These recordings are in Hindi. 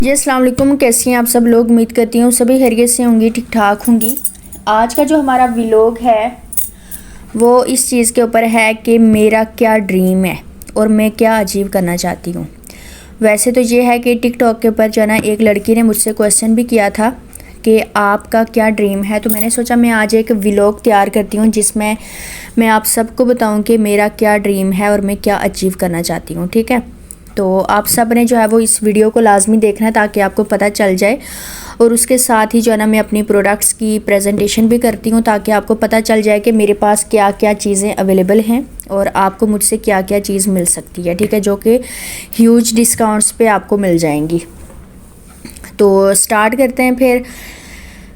जी अस्सलाम वालेकुम, कैसी हैं आप सब लोग। उम्मीद करती हूँ सभी खैरियत से होंगी, ठीक ठाक होंगी। आज का जो हमारा व्लॉग है वो इस चीज़ के ऊपर है कि मेरा क्या ड्रीम है और मैं क्या अचीव करना चाहती हूँ। वैसे तो ये है कि टिकटॉक के ऊपर जो है ना, एक लड़की ने मुझसे क्वेश्चन भी किया था कि आपका क्या ड्रीम है, तो मैंने सोचा मैं आज एक व्लॉग तैयार करती हूँ जिसमें मैं आप सबको बताऊँ कि मेरा क्या ड्रीम है और मैं क्या अचीव करना चाहती हूँ। ठीक है, तो आप सब ने जो है वो इस वीडियो को लाजमी देखना है ताकि आपको पता चल जाए। और उसके साथ ही जो है ना, मैं अपनी प्रोडक्ट्स की प्रेजेंटेशन भी करती हूँ ताकि आपको पता चल जाए कि मेरे पास क्या क्या चीज़ें अवेलेबल हैं और आपको मुझसे क्या क्या चीज़ मिल सकती है। ठीक है, जो कि ह्यूज डिस्काउंट्स पे आपको मिल जाएंगी। तो स्टार्ट करते हैं। फिर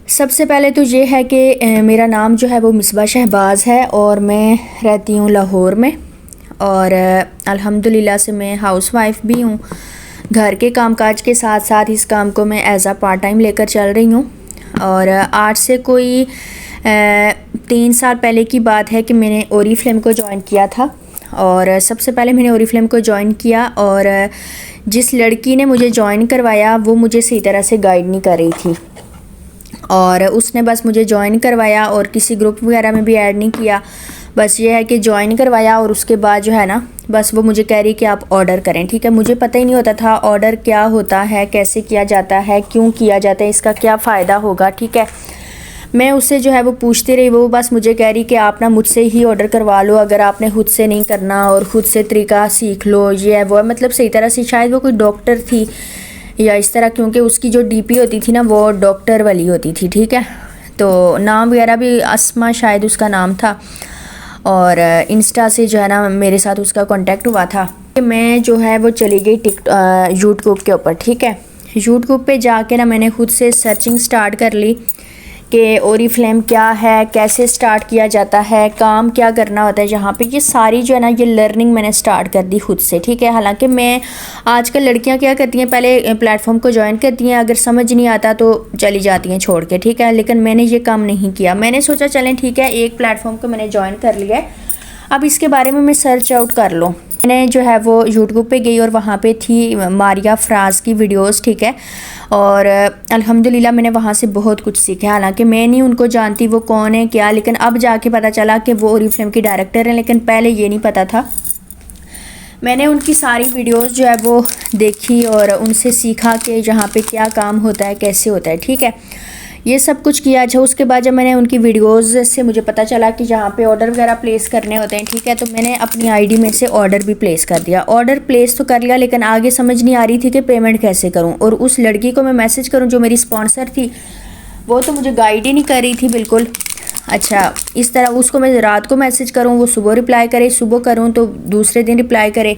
सबसे पहले तो ये है कि मेरा नाम जो है वो मिसबा शहबाज है और मैं रहती हूँ लाहौर में। और अल्हम्दुलिल्लाह से मैं हाउसवाइफ भी हूँ। घर के कामकाज के साथ साथ इस काम को मैं एज आ पार्ट टाइम लेकर चल रही हूँ। और आज से कोई 3 साल पहले की बात है कि मैंने ओरीफ्लेम को ज्वाइन किया था। और सबसे पहले मैंने ओरीफ्लेम को ज्वाइन किया और जिस लड़की ने मुझे ज्वाइन करवाया वो मुझे सही तरह से गाइड नहीं कर रही थी और उसने बस मुझे ज्वाइन करवाया और किसी ग्रुप वगैरह में भी ऐड नहीं किया। बस ये है कि ज्वाइन करवाया और उसके बाद जो है ना, बस वो मुझे कह रही कि आप ऑर्डर करें। ठीक है, मुझे पता ही नहीं होता था ऑर्डर क्या होता है, कैसे किया जाता है, क्यों किया जाता है, इसका क्या फ़ायदा होगा। ठीक है, मैं उससे जो है वो पूछती रही। वो बस मुझे कह रही कि आप ना मुझसे ही ऑर्डर करवा लो, अगर आपने खुद से नहीं करना और ख़ुद से तरीका सीख लो, ये है वो है। मतलब सही तरह से शायद वो कोई डॉक्टर थी या इस तरह, क्योंकि उसकी जो डीपी होती थी ना वो डॉक्टर वाली होती थी। ठीक है, तो नाम वगैरह भी अस्मा शायद उसका नाम था। और इंस्टा से जो है ना मेरे साथ उसका कांटेक्ट हुआ था। मैं जो है वो चली गई यूट्यूब के ऊपर। ठीक है, यूट्यूब पे जाके ना मैंने खुद से सर्चिंग स्टार्ट कर ली कि ओरीफ्लेम क्या है, कैसे स्टार्ट किया जाता है, काम क्या करना होता है यहाँ पे। ये सारी जो है ना ये लर्निंग मैंने स्टार्ट कर दी खुद से। ठीक है, हालांकि मैं आजकल लड़कियाँ क्या करती हैं, पहले प्लेटफॉर्म को ज्वाइन करती हैं, अगर समझ नहीं आता तो चली जाती हैं छोड़ के। ठीक है, लेकिन मैंने ये काम नहीं किया। मैंने सोचा चलें ठीक है, एक प्लेटफॉर्म को मैंने ज्वाइन कर लिया है, अब इसके बारे में मैं सर्च आउट कर लूँ। मैंने जो है वो यूट्यूब पे गई और वहाँ पे थी मारिया फराज की वीडियोस। ठीक है, और अल्हम्दुलिल्लाह मैंने वहाँ से बहुत कुछ सीखा। हालांकि मैं नहीं उनको जानती वो कौन है क्या, लेकिन अब जाके पता चला कि वो ओरीफ्लेम की डायरेक्टर हैं, लेकिन पहले ये नहीं पता था। मैंने उनकी सारी वीडियोस जो है वो देखी और उनसे सीखा कि यहाँ पे क्या काम होता है, कैसे होता है। ठीक है, ये सब कुछ किया। अच्छा, उसके बाद जब मैंने उनकी वीडियोस से मुझे पता चला कि यहाँ पे ऑर्डर वगैरह प्लेस करने होते हैं। ठीक है, तो मैंने अपनी आईडी में से ऑर्डर भी प्लेस कर दिया। ऑर्डर प्लेस तो कर लिया, लेकिन आगे समझ नहीं आ रही थी कि पेमेंट कैसे करूँ और उस लड़की को मैं मैसेज करूँ जो मेरी स्पॉन्सर थी, वो तो मुझे गाइड ही नहीं कर रही थी बिल्कुल। अच्छा, इस तरह उसको मैं रात को मैसेज करूँ वो सुबह रिप्लाई करे, सुबह करूँ तो दूसरे दिन रिप्लाई करे।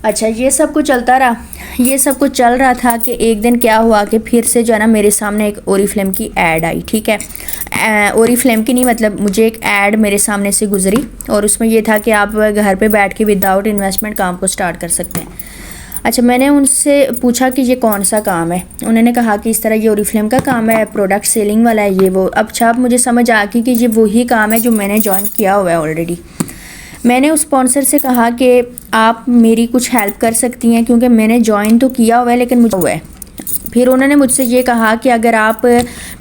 अच्छा, ये सब कुछ चलता रहा। ये सब कुछ चल रहा था कि एक दिन क्या हुआ कि फिर से जो है ना मेरे सामने एक ओरीफ्लेम की ऐड आई। ठीक है, ओरीफ्लेम की नहीं, मतलब मुझे एक ऐड मेरे सामने से गुजरी और उसमें ये था कि आप घर पे बैठ के विदाउट इन्वेस्टमेंट काम को स्टार्ट कर सकते हैं। अच्छा, मैंने उनसे पूछा कि ये कौन सा काम है। उन्होंने कहा कि इस तरह ये ओरीफ्लेम का काम है, प्रोडक्ट सेलिंग वाला है, ये वो। अब मुझे समझ आ गई कि ये वही काम है जो मैंने ज्वाइन किया हुआ है ऑलरेडी। मैंने उस स्पॉन्सर से कहा कि आप मेरी कुछ हेल्प कर सकती हैं, क्योंकि मैंने ज्वाइन तो किया हुआ है लेकिन मुझे हुआ है। फिर उन्होंने मुझसे ये कहा कि अगर आप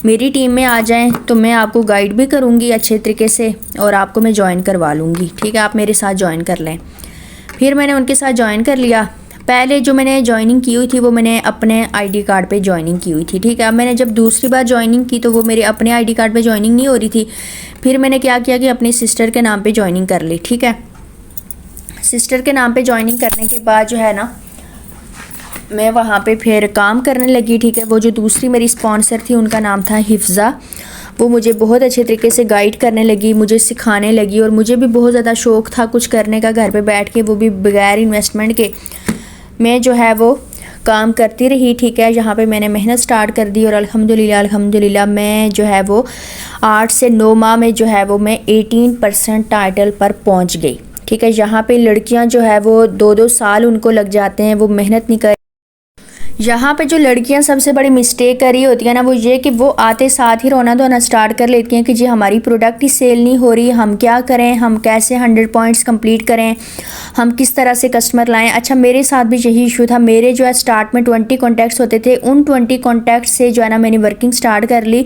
मेरी टीम में आ जाएं तो मैं आपको गाइड भी करूँगी अच्छे तरीके से और आपको मैं ज्वाइन करवा लूँगी। ठीक है, आप मेरे साथ ज्वाइन कर लें। फिर मैंने उनके साथ ज्वाइन कर लिया। पहले जो मैंने ज्वाइनिंग की हुई थी वो मैंने अपने आईडी कार्ड पे ज्वाइनिंग की हुई थी। ठीक है, अब मैंने जब दूसरी बार ज्वाइनिंग की तो वो मेरे अपने आईडी कार्ड पे ज्वाइनिंग नहीं हो रही थी। फिर मैंने क्या किया कि अपनी सिस्टर के नाम पे ज्वाइनिंग कर ली। ठीक है, सिस्टर के नाम पे ज्वाइनिंग करने के बाद जो है ना मैं वहाँ पे फिर काम करने लगी। ठीक है, वो जो दूसरी मेरी स्पॉन्सर थी उनका नाम था हिफ्ज़ा। वो मुझे बहुत अच्छे तरीके से गाइड करने लगी, मुझे सिखाने लगी और मुझे भी बहुत ज़्यादा शौक़ था कुछ करने का घर पे बैठ के, वो भी बगैर इन्वेस्टमेंट के। मैं जो है वो काम करती रही। ठीक है, यहाँ पे मैंने मेहनत स्टार्ट कर दी और अल्हम्दुलिल्लाह मैं जो है वो 8 से 9 माह में जो है वो मैं 18% टाइटल पर पहुँच गई। ठीक है, यहाँ पे लड़कियाँ जो है वो 2-2 साल उनको लग जाते हैं, वो मेहनत नहीं कर। यहाँ पे जो लड़कियाँ सबसे बड़ी मिस्टेक कर रही होती है ना, वो ये कि वो आते साथ ही रोना धोना स्टार्ट कर लेती हैं कि जी हमारी प्रोडक्ट ही सेल नहीं हो रही, हम क्या करें, हम कैसे 100 पॉइंट्स कंप्लीट करें, हम किस तरह से कस्टमर लाएं। अच्छा, मेरे साथ भी यही इशू था। मेरे जो है स्टार्ट में 20 कॉन्टैक्ट्स होते थे, उन 20 कॉन्टैक्ट्स से जो है ना मैंने वर्किंग स्टार्ट कर ली।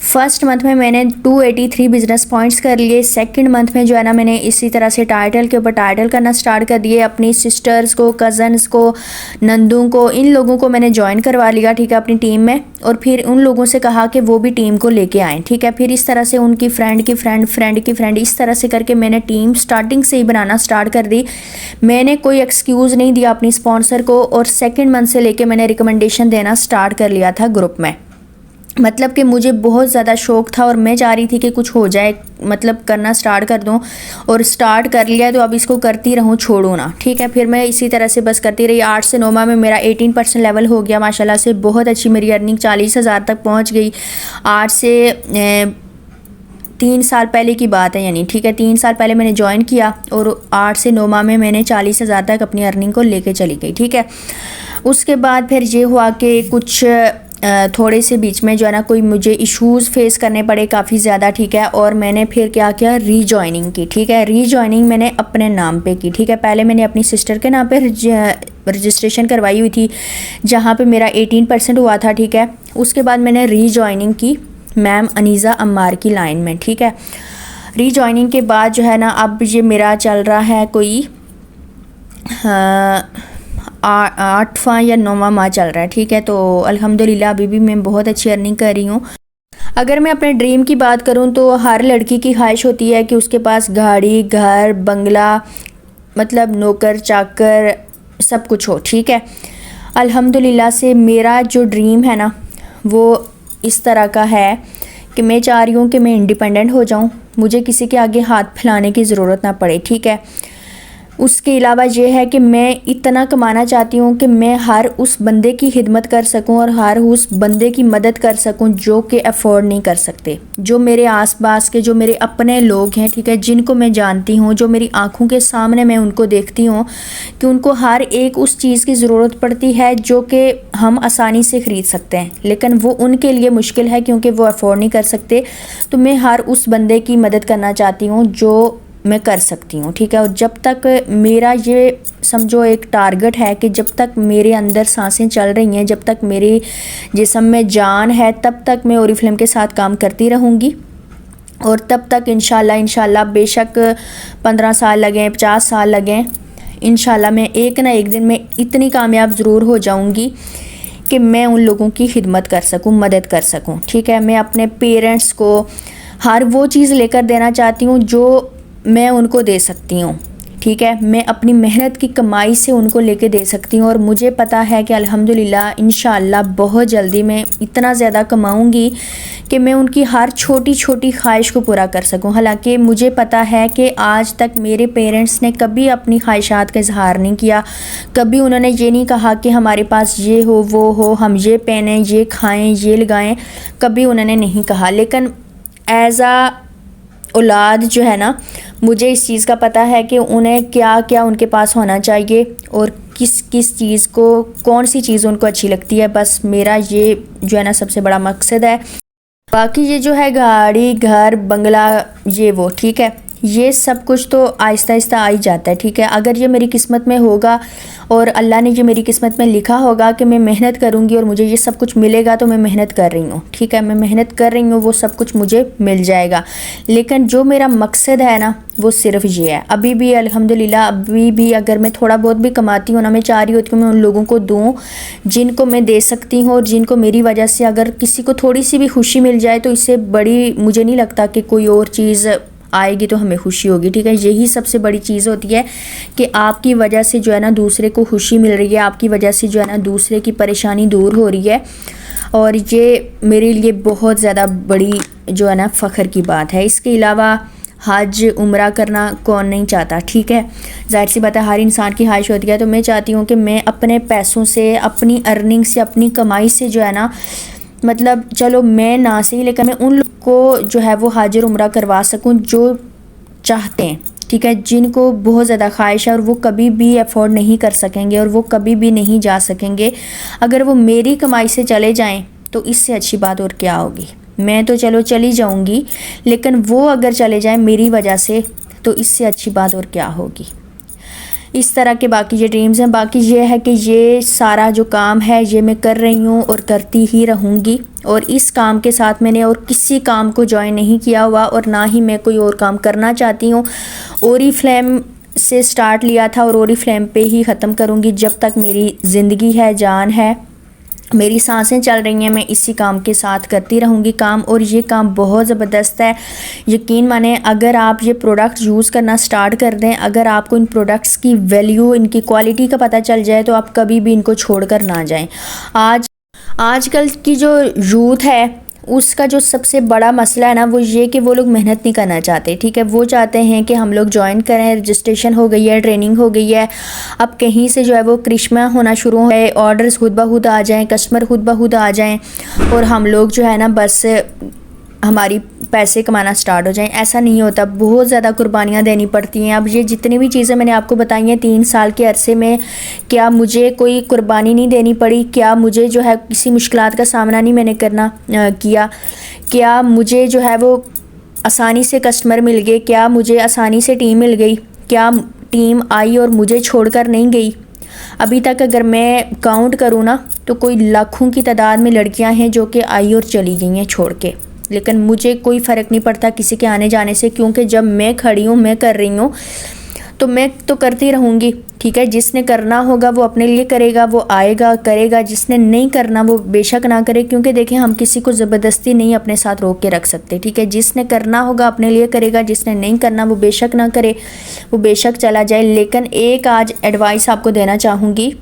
फर्स्ट मंथ में मैंने 283 बिजनेस पॉइंट्स कर लिए। सेकेंड मंथ में जो है ना मैंने इसी तरह से टाइटल के ऊपर टाइटल करना स्टार्ट कर दिए। अपनी सिस्टर्स को, कज़न्स को, नंदू को, इन लोगों को मैंने ज्वाइन करवा लिया, ठीक है, अपनी टीम में। और फिर उन लोगों से कहा कि वो भी टीम को लेके आएँ, ठीक है। फिर इस तरह से उनकी फ्रेंड की फ्रेंड, फ्रेंड की फ्रेंड, इस तरह से करके मैंने टीम स्टार्टिंग से ही बनाना स्टार्ट कर दी। मैंने कोई एक्सक्यूज़ नहीं दिया अपनी स्पॉन्सर को। और सेकेंड मंथ से लेके मैंने रिकमेंडेशन देना स्टार्ट कर लिया था ग्रुप में। मतलब कि मुझे बहुत ज़्यादा शौक़ था और मैं चाह रही थी कि कुछ हो जाए, मतलब करना स्टार्ट कर दूं। और स्टार्ट कर लिया तो अब इसको करती रहूं, छोड़ूं ना, ठीक है। फिर मैं इसी तरह से बस करती रही। 8 से 9 माह में मेरा 18% लेवल हो गया माशाल्लाह से। बहुत अच्छी मेरी अर्निंग 40,000 तक पहुंच गई। 8 से 3 साल पहले की बात है, यानी ठीक है, 3 साल पहले मैंने ज्वाइन किया और 8 से 9 माह में मैंने 40,000 तक अपनी अर्निंग को लेके चली गई, ठीक है। उसके बाद फिर ये हुआ कि कुछ थोड़े से बीच में जो है ना कोई मुझे इश्यूज़ फेस करने पड़े काफ़ी ज़्यादा, ठीक है। और मैंने फिर क्या किया, रीजॉइनिंग की, ठीक है। रीजॉइनिंग मैंने अपने नाम पे की, ठीक है। पहले मैंने अपनी सिस्टर के नाम पे रजिस्ट्रेशन करवाई हुई थी, जहाँ पे मेरा 18% हुआ था, ठीक है। उसके बाद मैंने रीजॉइनिंग की मैम अनीज़ा अम्मार की लाइन में, ठीक है। रीजॉइनिंग के बाद जो है ना अब ये मेरा चल रहा है कोई 8वां या 9वां माह चल रहा है, ठीक है। तो अल्हम्दुलिल्लाह अभी भी मैं बहुत अच्छी अर्निंग कर रही हूँ। अगर मैं अपने ड्रीम की बात करूँ तो हर लड़की की ख्वाहिश होती है कि उसके पास गाड़ी, घर, बंगला, मतलब नौकर चाकर सब कुछ हो, ठीक है। अल्हम्दुलिल्लाह से मेरा जो ड्रीम है ना वो इस तरह का है कि मैं चाह रही हूँ कि मैं इंडिपेंडेंट हो जाऊँ, मुझे किसी के आगे हाथ फैलाने की ज़रूरत ना पड़े, ठीक है। उसके अलावा ये है कि मैं इतना कमाना चाहती हूँ कि मैं हर उस बंदे की खिदमत कर सकूँ और हर उस बंदे की मदद कर सकूँ जो कि अफोर्ड नहीं कर सकते, जो मेरे आसपास के, जो मेरे अपने लोग हैं, ठीक है, जिनको मैं जानती हूँ, जो मेरी आंखों के सामने मैं उनको देखती हूँ कि उनको हर एक उस चीज़ की ज़रूरत पड़ती है जो कि हम आसानी से ख़रीद सकते हैं, लेकिन वो उनके लिए मुश्किल है क्योंकि वो अफोर्ड नहीं कर सकते। तो मैं हर उस बंदे की मदद करना चाहती हूँ जो मैं कर सकती हूँ, ठीक है। और जब तक मेरा ये समझो एक टारगेट है कि जब तक मेरे अंदर सांसें चल रही हैं, जब तक मेरे जिस्म में जान है, तब तक मैं ओरिफ्लेम के साथ काम करती रहूँगी। और तब तक इंशाल्लाह बेशक 15 साल लगें, 50 साल लगें, इंशाल्लाह मैं एक ना एक दिन में इतनी कामयाब ज़रूर हो जाऊँगी कि मैं उन लोगों की खिदमत कर सकूँ, मदद कर सकूँ, ठीक है। मैं अपने पेरेंट्स को हर वो चीज़ लेकर देना चाहती हूँ जो मैं उनको दे सकती हूँ, ठीक है। मैं अपनी मेहनत की कमाई से उनको लेके दे सकती हूँ। और मुझे पता है कि अल्हम्दुलिल्लाह इंशाअल्लाह बहुत जल्दी मैं इतना ज़्यादा कमाऊँगी कि मैं उनकी हर छोटी छोटी ख्वाहिश को पूरा कर सकूँ। हालांकि मुझे पता है कि आज तक मेरे पेरेंट्स ने कभी अपनी ख्वाहिशात का इजहार नहीं किया, कभी उन्होंने ये नहीं कहा कि हमारे पास ये हो, वो हो, हम ये पहने, ये खाएँ, ये लगाएँ, कभी उन्होंने नहीं कहा। लेकिन एज़ आ औलाद जो है ना, मुझे इस चीज़ का पता है कि उन्हें क्या क्या उनके पास होना चाहिए और किस किस चीज़ को, कौन सी चीज़ उनको अच्छी लगती है। बस मेरा ये जो है ना सबसे बड़ा मकसद है। बाकी ये जो है गाड़ी, घर, बंगला, ये वो, ठीक है, ये सब कुछ तो आहिस्ता आहिस्ता आ ही जाता है, ठीक है। अगर ये मेरी किस्मत में होगा और अल्लाह ने ये मेरी किस्मत में लिखा होगा कि मैं मेहनत करूँगी और मुझे ये सब कुछ मिलेगा, तो मैं मेहनत कर रही हूँ, ठीक है। मैं मेहनत कर रही हूँ, वो सब कुछ मुझे मिल जाएगा। लेकिन जो मेरा मकसद है ना वो सिर्फ ये है। अभी भी अल्हम्दुलिल्लाह, अभी भी अगर मैं थोड़ा बहुत भी कमाती हूँ ना, मैं चाह रही होती हूँ मैं उन लोगों को दूँ जिनको मैं दे सकती हूँ और जिनको मेरी वजह से अगर किसी को थोड़ी सी भी खुशी मिल जाए तो इससे बड़ी मुझे नहीं लगता कि कोई और चीज़ आएगी तो हमें खुशी होगी, ठीक है। यही सबसे बड़ी चीज़ होती है कि आपकी वजह से जो है ना दूसरे को खुशी मिल रही है, आपकी वजह से जो है ना दूसरे की परेशानी दूर हो रही है। और ये मेरे लिए बहुत ज़्यादा बड़ी जो है ना फ़ख्र की बात है। इसके अलावा हज उम्रा करना कौन नहीं चाहता, ठीक है। ज़ाहिर सी बात है हर इंसान की ख्वाहिश होती है। तो मैं चाहती हूँ कि मैं अपने पैसों से, अपनी अर्निंग से, अपनी कमाई से जो है ना, मतलब चलो मैं ना सही लेकिन मैं उन लोग को जो है वो हाजिर उम्रा करवा सकूं जो चाहते हैं, ठीक है, जिनको बहुत ज़्यादा ख्वाहिश है और वो कभी भी अफोर्ड नहीं कर सकेंगे और वो कभी भी नहीं जा सकेंगे। अगर वो मेरी कमाई से चले जाएं तो इससे अच्छी बात और क्या होगी। मैं तो चलो चली जाऊंगी, लेकिन वो अगर चले जाएं मेरी वजह से तो इससे अच्छी बात और क्या होगी। इस तरह के बाकी ये ड्रीम्स हैं। बाकी ये है कि ये सारा जो काम है ये मैं कर रही हूँ और करती ही रहूँगी, और इस काम के साथ मैंने और किसी काम को ज्वाइन नहीं किया हुआ और ना ही मैं कोई और काम करना चाहती हूँ। ओरीफ्लेम से स्टार्ट लिया था और ओरीफ्लेम पे ही ख़त्म करूँगी जब तक मेरी ज़िंदगी है, जान है, मेरी सांसें चल रही हैं। मैं इसी काम के साथ करती रहूँगी काम, और ये काम बहुत ज़बरदस्त है। यकीन माने, अगर आप ये प्रोडक्ट यूज़ करना स्टार्ट कर दें, अगर आपको इन प्रोडक्ट्स की वैल्यू, इनकी क्वालिटी का पता चल जाए तो आप कभी भी इनको छोड़कर ना जाएं। आजकल की जो यूथ है उसका जो सबसे बड़ा मसला है ना वो ये कि वो लोग मेहनत नहीं करना चाहते। ठीक है, वो चाहते हैं कि हम लोग ज्वाइन करें, रजिस्ट्रेशन हो गई है, ट्रेनिंग हो गई है, अब कहीं से जो है वो करिश्मा होना शुरू हो जाए, ऑर्डर्स खुद ब खुद आ जाएं, कस्टमर खुद ब खुद आ जाएं और हम लोग जो है ना बस हमारी पैसे कमाना स्टार्ट हो जाएं। ऐसा नहीं होता, बहुत ज़्यादा कुर्बानियाँ देनी पड़ती हैं। अब ये जितनी भी चीज़ें मैंने आपको बताई हैं 3 साल के अरसे में, क्या मुझे कोई कुर्बानी नहीं देनी पड़ी? क्या मुझे जो है किसी मुश्किलात का सामना नहीं मैंने करना किया? क्या मुझे जो है वो आसानी से कस्टमर मिल गए? क्या मुझे आसानी से टीम मिल गई? क्या टीम आई और मुझे छोड़कर नहीं गई? अभी तक अगर मैं काउंट करूँ ना तो कोई लाखों की तादाद में लड़कियां हैं जो कि आई और चली गई हैं छोड़ के, लेकिन मुझे कोई फ़र्क नहीं पड़ता किसी के आने जाने से, क्योंकि जब मैं खड़ी हूँ, मैं कर रही हूँ तो मैं तो करती रहूँगी। ठीक है, जिसने करना होगा वो अपने लिए करेगा, वो आएगा करेगा, जिसने नहीं करना वो बेशक ना करे, क्योंकि देखें हम किसी को ज़बरदस्ती नहीं अपने साथ रोक के रख सकते। ठीक है, जिसने करना होगा अपने लिए करेगा, जिसने नहीं करना वो बेशक ना करे, वो बेशक चला जाए। लेकिन एक आज एडवाइस आपको देना चाहूँगी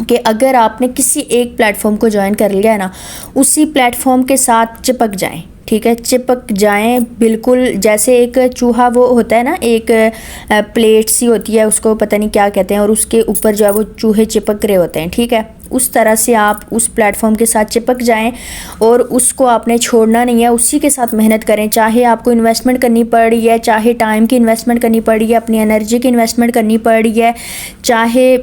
कि अगर आपने किसी एक प्लेटफॉर्म को ज्वाइन कर लिया है ना, उसी प्लेटफॉर्म के साथ चिपक जाएं। ठीक है, चिपक जाएं बिल्कुल। जैसे एक चूहा वो होता है ना, एक प्लेट सी होती है, उसको पता नहीं क्या कहते हैं, और उसके ऊपर जो है वो चूहे चिपक रहे होते हैं। ठीक है, उस तरह से आप उस प्लेटफॉर्म के साथ चिपक जाएं और उसको आपने छोड़ना नहीं है, उसी के साथ मेहनत करें। चाहे आपको इन्वेस्टमेंट करनी पड़ रही है, चाहे टाइम की इन्वेस्टमेंट करनी पड़ रही है, अपनी एनर्जी की इन्वेस्टमेंट करनी पड़ रही है, चाहे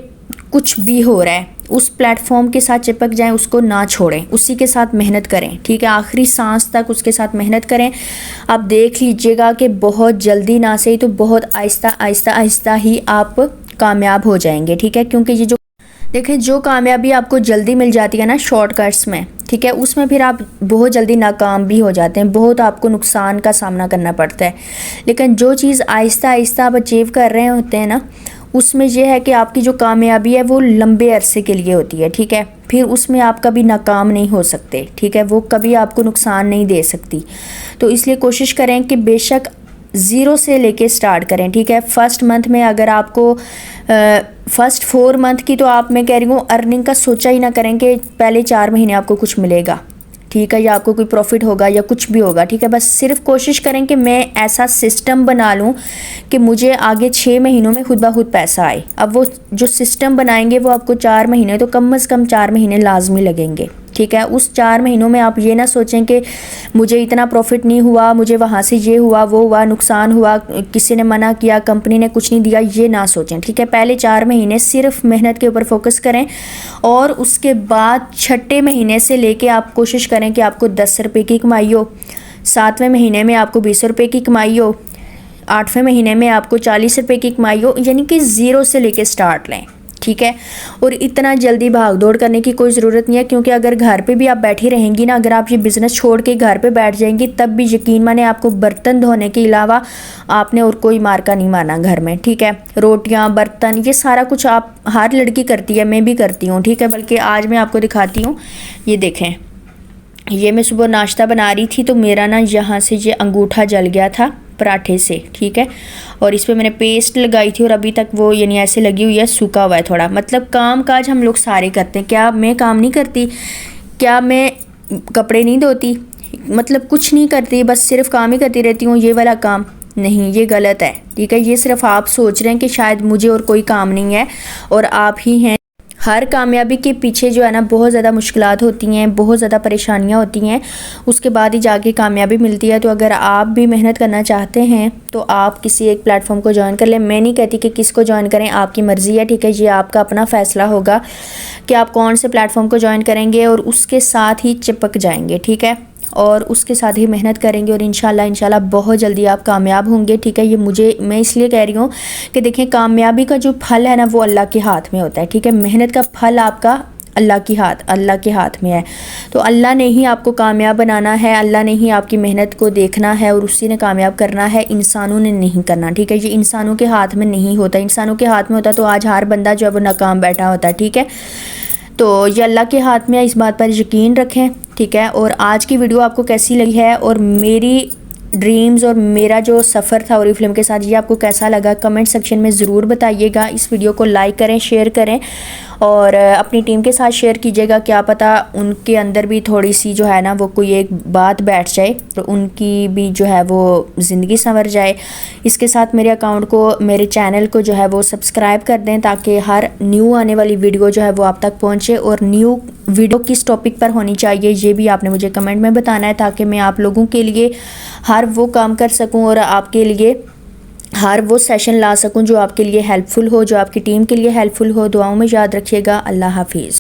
कुछ भी हो रहा है, उस प्लेटफॉर्म के साथ चिपक जाएं, उसको ना छोड़ें, उसी के साथ मेहनत करें। ठीक है, आखिरी सांस तक उसके साथ मेहनत करें। आप देख लीजिएगा कि बहुत जल्दी ना सही तो बहुत आहिस्ता आहिस्ता आहिस्ता ही आप कामयाब हो जाएंगे। ठीक है, क्योंकि ये जो देखें, जो कामयाबी आपको जल्दी मिल जाती है ना शॉर्टकट्स में, ठीक है, उसमें फिर आप बहुत जल्दी नाकाम भी हो जाते हैं, बहुत आपको नुकसान का सामना करना पड़ता है। लेकिन जो चीज़ आहिस्ता आहिस्ता आप अचीव कर रहे होते हैं ना, उसमें यह है कि आपकी जो कामयाबी है वो लंबे अरसे के लिए होती है। ठीक है, फिर उसमें आप कभी नाकाम नहीं हो सकते। ठीक है, वो कभी आपको नुकसान नहीं दे सकती। तो इसलिए कोशिश करें कि बेशक ज़ीरो से लेके स्टार्ट करें। ठीक है, फर्स्ट मंथ में अगर आपको फर्स्ट 4 मंथ की, तो आप, मैं कह रही हूँ, अर्निंग का सोचा ही ना करें कि पहले 4 महीने आपको कुछ मिलेगा। ठीक है, या आपको कोई प्रॉफिट होगा या कुछ भी होगा। ठीक है, बस सिर्फ कोशिश करें कि मैं ऐसा सिस्टम बना लूं कि मुझे आगे 6 महीनों में खुद ब खुद पैसा आए। अब वो जो सिस्टम बनाएंगे वो आपको 4 महीने, तो कम से कम 4 महीने लाजमी लगेंगे। ठीक है, उस 4 महीनों में आप ये ना सोचें कि मुझे इतना प्रॉफिट नहीं हुआ, मुझे वहाँ से ये हुआ वो हुआ, नुकसान हुआ, किसी ने मना किया, कंपनी ने कुछ नहीं दिया, ये ना सोचें। ठीक है, पहले 4 महीने सिर्फ मेहनत के ऊपर फोकस करें और उसके बाद 6ठे महीने से लेके आप कोशिश करें कि आपको 10 रुपये की कमाई हो, 7वें महीने में आपको 20 रुपये की कमाई हो, 8वें महीने में आपको 40 रुपये की कमाई हो, यानी कि ज़ीरो से लेके स्टार्ट लें। ठीक है, और इतना जल्दी भाग दौड़ करने की कोई ज़रूरत नहीं है, क्योंकि अगर घर पे भी आप बैठी रहेंगी ना, अगर आप ये बिज़नेस छोड़ के घर पे बैठ जाएंगी, तब भी यकीन माने आपको बर्तन धोने के अलावा आपने और कोई मार्का नहीं माना घर में। ठीक है, रोटियां, बर्तन, ये सारा कुछ आप, हर लड़की करती है, मैं भी करती हूँ। ठीक है, बल्कि आज मैं आपको दिखाती हूँ, ये देखें, ये मैं सुबह नाश्ता बना रही थी तो मेरा ना यहाँ से ये अंगूठा जल गया था पराठे से। ठीक है, और इस पर मैंने पेस्ट लगाई थी और अभी तक वो यानी ऐसे लगी हुई है, सूखा हुआ है थोड़ा। मतलब काम काज हम लोग सारे करते हैं, क्या मैं काम नहीं करती? क्या मैं कपड़े नहीं धोती? मतलब कुछ नहीं करती, बस सिर्फ काम ही करती रहती हूँ, ये वाला काम नहीं, ये गलत है। ठीक है, ये सिर्फ आप सोच रहे हैं कि शायद मुझे और कोई काम नहीं है, और आप ही हैं हर कामयाबी के पीछे जो है ना बहुत ज़्यादा मुश्किलात होती हैं, बहुत ज़्यादा परेशानियां होती हैं, उसके बाद ही जाके कामयाबी मिलती है। तो अगर आप भी मेहनत करना चाहते हैं तो आप किसी एक प्लेटफॉर्म को ज्वाइन कर लें। मैं नहीं कहती कि किसको ज्वाइन करें, आपकी मर्ज़ी है, ठीक है। ये आपका अपना फ़ैसला होगा कि आप कौन से प्लेटफॉर्म को ज्वाइन करेंगे और उसके साथ ही चिपक जाएंगे, ठीक है, और उसके साथ ही मेहनत करेंगे और इंशाल्लाह बहुत जल्दी आप कामयाब होंगे, ठीक है। मैं इसलिए कह रही हूँ कि देखें, कामयाबी का जो फल है ना वो अल्लाह के हाथ में होता है, ठीक है। मेहनत का फल आपका अल्लाह के हाथ में है। तो अल्लाह ने ही आपको कामयाब बनाना है, अल्लाह ने ही आपकी मेहनत को देखना है और उसी ने कामयाब करना है, इंसानों ने नहीं करना, ठीक है। ये इंसानों के हाथ में नहीं होता, इंसानों के हाथ में होता तो आज हर बंदा जो है वो नाकाम बैठा होता, ठीक है। तो ये अल्लाह के हाथ में है, इस बात पर यकीन रखें, ठीक है। और आज की वीडियो आपको कैसी लगी है और मेरी ड्रीम्स और मेरा जो सफ़र था ओरिफ्लेम के साथ, ये आपको कैसा लगा कमेंट सेक्शन में ज़रूर बताइएगा। इस वीडियो को लाइक करें, शेयर करें और अपनी टीम के साथ शेयर कीजिएगा। क्या पता उनके अंदर भी थोड़ी सी जो है ना वो कोई एक बात बैठ जाए तो उनकी भी जो है वो ज़िंदगी संवर जाए। इसके साथ मेरे अकाउंट को, मेरे चैनल को जो है वो सब्सक्राइब कर दें ताकि हर न्यू आने वाली वीडियो जो है वो आप तक पहुँचे। और न्यू वीडियो किस टॉपिक पर होनी चाहिए ये भी आपने मुझे कमेंट में बताना है ताकि मैं आप लोगों के लिए हर वो काम कर सकूं और आपके लिए हर वो सेशन ला सकूं जो आपके लिए हेल्पफुल हो, जो आपकी टीम के लिए हेल्पफुल हो। दुआओं में याद रखिएगा। अल्लाह हाफिज़।